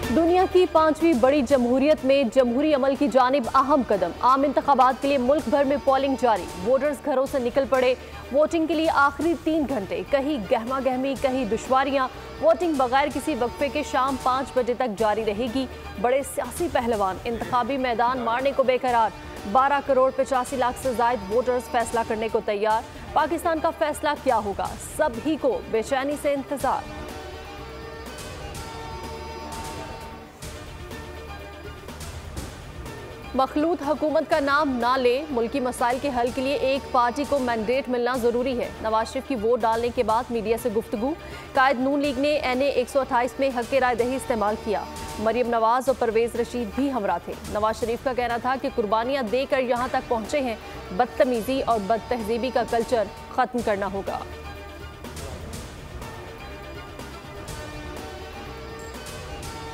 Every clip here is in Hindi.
दुनिया की 5वीं बड़ी जमहूरियत में जमहूरी अमल की जानिब अहम कदम। आम इंतखाबात के लिए मुल्क भर में पोलिंग जारी। वोटर्स घरों से निकल पड़े। वोटिंग के लिए आखिरी 3 घंटे, कहीं गहमा गहमी, कहीं दुश्वारियां। वोटिंग बगैर किसी वक्फे के शाम 5 बजे तक जारी रहेगी। बड़े सियासी पहलवान इंतखाबी मैदान मारने को बेकरार। 12 करोड़ 85 लाख से ज्यादा वोटर्स फैसला करने को तैयार। पाकिस्तान का फैसला क्या होगा, सभी को बेचैनी से इंतजार। मखलूत हुकूमत का नाम ना ले। मुल्की मसाइल के हल के लिए एक पार्टी को मैंडेट मिलना जरूरी है। नवाज शरीफ की वोट डालने के बाद मीडिया से गुफ्तगू। कायद नून लीग ने NA 128 में हक राय दही इस्तेमाल किया। मरियम नवाज और परवेज रशीद भी हमरा थे। नवाज शरीफ का कहना था कि कुर्बानियां देकर यहां तक पहुंचे हैं। बदतमीजी और बदतहजीबी का कल्चर खत्म करना होगा।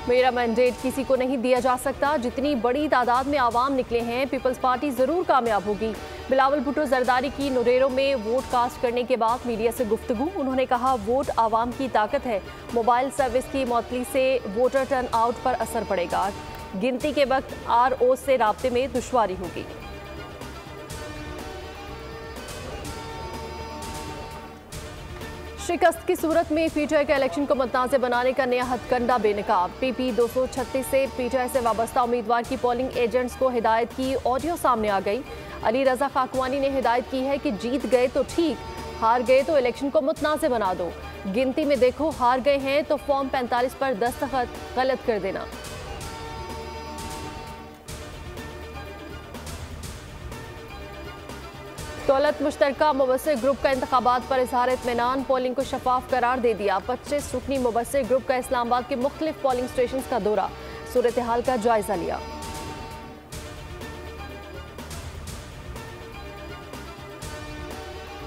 मेरा मैंडेट किसी को नहीं दिया जा सकता। जितनी बड़ी तादाद में आवाम निकले हैं, पीपल्स पार्टी जरूर कामयाब होगी। बिलावल भुट्टो जरदारी की नुरेरो में वोट कास्ट करने के बाद मीडिया से गुफ्तगू। उन्होंने कहा, वोट आवाम की ताकत है। मोबाइल सर्विस की मौतली से वोटर टर्न आउट पर असर पड़ेगा। गिनती के वक्त RO से राब्ते में दुश्वारी होगी। शिकस्त की सूरत में PTI के इलेक्शन को मुतनाज़ बनाने का नया हथकंडा बेनकाब। PP 236 से PTI से वाबस्ता उम्मीदवार की पोलिंग एजेंट्स को हिदायत की ऑडियो सामने आ गई। अली रजा खाकवानी ने हिदायत की है कि जीत गए तो ठीक, हार गए तो इलेक्शन को मुतनाज़ बना दो। गिनती में देखो, हार गए हैं तो फॉर्म 45 पर दस्तखत गलत कर देना। दौलत मुश्तरका मुबस्सिर ग्रुप का इंतखाबात पर इजहार इत्मीनान। पोलिंग को शफाफ करार दे दिया। 25 रुकनी मुबस्सिर ग्रुप का इस्लामाबाद के मुख्तलिफ पोलिंग स्टेशन का दौरा, सूरत हाल का जायजा लिया।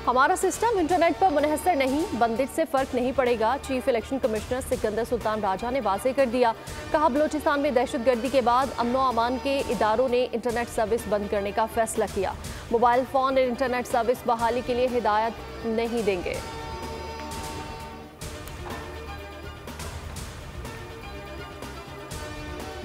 हमारा सिस्टम इंटरनेट पर मुनहसर नहीं, बंदिश से फर्क नहीं पड़ेगा। Chief election commissioner Sikandar Sultan Raja ने वाज़ेह कर दिया। कहा, बलोचिस्तान में दहशतगर्दी के बाद अमनो अमान के इदारों ने इंटरनेट सर्विस बंद करने का फैसला किया। मोबाइल फोन और इंटरनेट सर्विस बहाली के लिए हिदायत नहीं देंगे।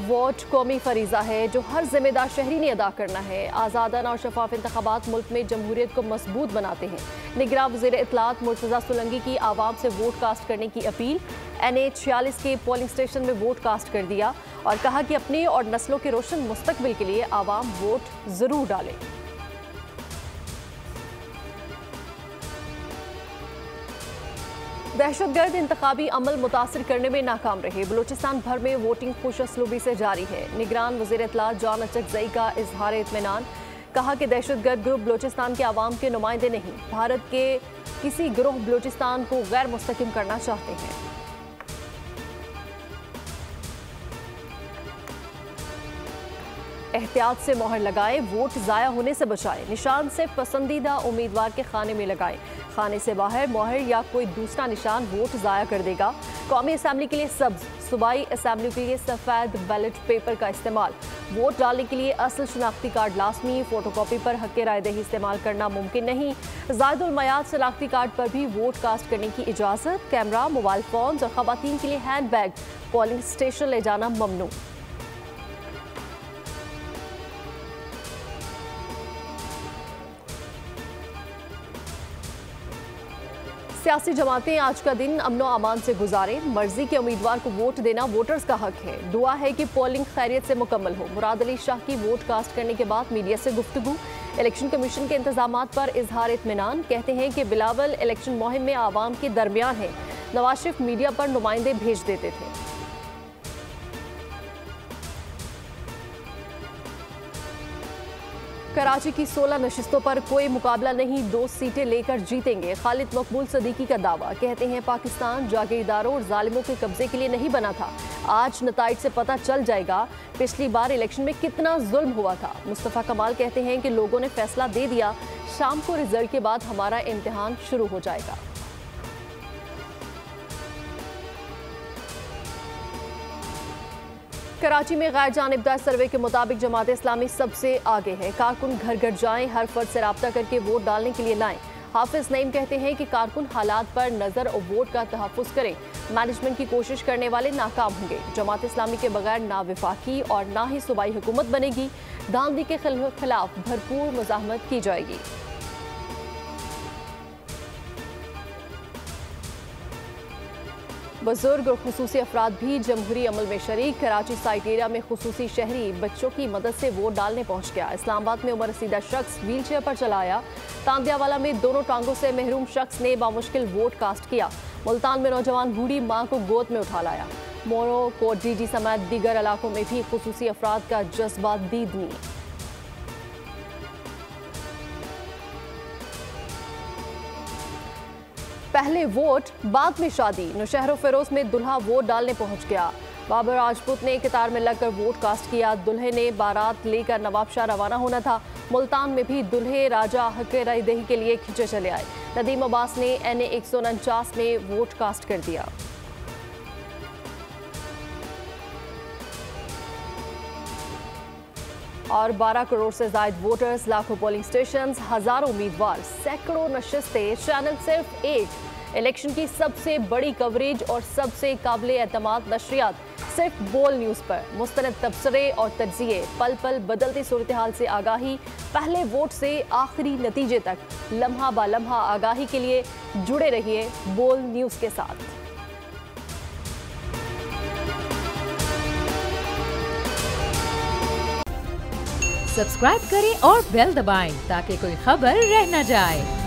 वोट कौमी फरीजा है जो हर जिम्मेदार शहरी ने अदा करना है। आज़ादाना और शफाफ इंतखाबात मुल्क में जमहूरियत को मजबूत बनाते हैं। निगरान वज़ीर इत्तलात मुर्तज़ा सोलंकी की आवाम से वोट कास्ट करने की अपील। NA 46 के पोलिंग स्टेशन में वोट कास्ट कर दिया और कहा कि अपने और नस्लों के रोशन मुस्तकबिल के लिए आवाम वोट जरूर डालें। दहशतगर्द इंतखाबी अमल मुतासर करने में नाकाम रहे। बलूचिस्तान भर में वोटिंग खुशअस्लूबी से जारी है। निगरान वज़ीर इत्तलात जान अचकज़ई का इजहार इत्मीनान। कहा कि दहशतगर्द ग्रुप बलूचिस्तान के आवाम के नुमाइंदे नहीं, भारत के किसी ग्रोह बलूचिस्तान को गैर मुस्तकिम करना चाहते हैं। एहतियात से मोहर लगाएं, वोट ज़ाया होने से बचाएं। निशान से पसंदीदा उम्मीदवार के खाने में लगाएं। खाने से बाहर मोहर या कोई दूसरा निशान वोट ज़ाया कर देगा। कौमी असम्बली के लिए सब्ज, सूबाई असम्बली के लिए सफ़ेद बैलेट पेपर का इस्तेमाल। वोट डालने के लिए असल शनाख्ती कार्ड लाजमी। फोटोकॉपी पर हक राय दही इस्तेमाल करना मुमकिन नहीं। ज़ायदुल मयाद शनाख्ती कार्ड पर भी वोट कास्ट करने की इजाज़त। कैमरा, मोबाइल फोन और ख़वातीन के लिए हैंड बैग पोलिंग स्टेशन ले जाना ममनू। सियासी जमातें आज का दिन अमनो अमान से गुजारें। मर्जी के उम्मीदवार को वोट देना वोटर्स का हक है। दुआ है कि पोलिंग खैरियत से मुकम्मल हो। मुराद अली शाह की वोट कास्ट करने के बाद मीडिया से गुफ्तगू। इलेक्शन कमीशन के इंतजामात पर इजहार इत्मीनान। कहते हैं कि बिलावल इलेक्शन मुहिम में आवाम के दरमियान है। नवाज शरीफ मीडिया पर नुमाइंदे भेज देते थे। कराची की 16 नशिस्तों पर कोई मुकाबला नहीं, 2 सीटें लेकर जीतेंगे। खालिद मकबूल सदीकी का दावा। कहते हैं, पाकिस्तान जागीरदारों और जालिमों के कब्जे के लिए नहीं बना था। आज नताइज से पता चल जाएगा पिछली बार इलेक्शन में कितना जुल्म हुआ था। मुस्तफ़ा कमाल कहते हैं कि लोगों ने फैसला दे दिया, शाम को रिजल्ट के बाद हमारा इम्तिहान शुरू हो जाएगा। कराची में गैर जानिबदार सर्वे के मुताबिक जमात इस्लामी सबसे आगे है। कारकुन घर घर जाएं, हर फर्द से राब्ता करके वोट डालने के लिए लाएं। हाफिज नईम कहते हैं कि कारकुन हालात पर नजर और वोट का तहफ्फुज करें। मैनेजमेंट की कोशिश करने वाले नाकाम होंगे। जमात इस्लामी के बगैर ना वफाकी और ना ही सूबाई हुकूमत बनेगी। धांधली के खिलाफ भरपूर मुजाहमत की जाएगी। बुजुर्ग और खुसूसी अफराद भी जमहूरी अमल में शरीक। कराची साइट एरिया में खुसूसी शहरी बच्चों की मदद से वोट डालने पहुंच गया। इस्लामाबाद में उम्र रसीदा शख्स व्हील चेयर पर चला आया। तांदियावाला में दोनों टांगों से महरूम शख्स ने बामुश्किल वोट कास्ट किया। मुल्तान में नौजवान बूढ़ी मां को गोद में उठा लाया। मोरो कोट जीजी समेत दीगर इलाकों में भी खुसूसी अफराद का जज्बा दीदनी। पहले वोट बाद में शादी। नौशहर फिरोज में दुल्हा वोट डालने पहुंच गया। बाबर राजपूत ने कतार में लगकर वोट कास्ट किया। दुल्हे ने बारात लेकर नवाबशाह रवाना होना था। मुल्तान में भी दुल्हे राजा हक रायदही के लिए खिंचे चले आए। नदीम अब्बास ने NA 149 में वोट कास्ट कर दिया। और 12 करोड़ से ज्यादा वोटर्स, लाखों पोलिंग स्टेशन, हजारों उम्मीदवार, सैकड़ों नशिस्तें, चैनल सिर्फ एक। इलेक्शन की सबसे बड़ी कवरेज और सबसे काबिल एतमाद नशरियात सिर्फ बोल न्यूज़ पर। मुस्तनद तबसरे और तज्जिए, पल पल बदलती सूरत हाल से आगाही, पहले वोट से आखिरी नतीजे तक, लम्हा बा लम्हा आगाही के लिए जुड़े रहिए बोल न्यूज़ के साथ। सब्सक्राइब करें और बेल दबाएं ताकि कोई खबर रह न जाए।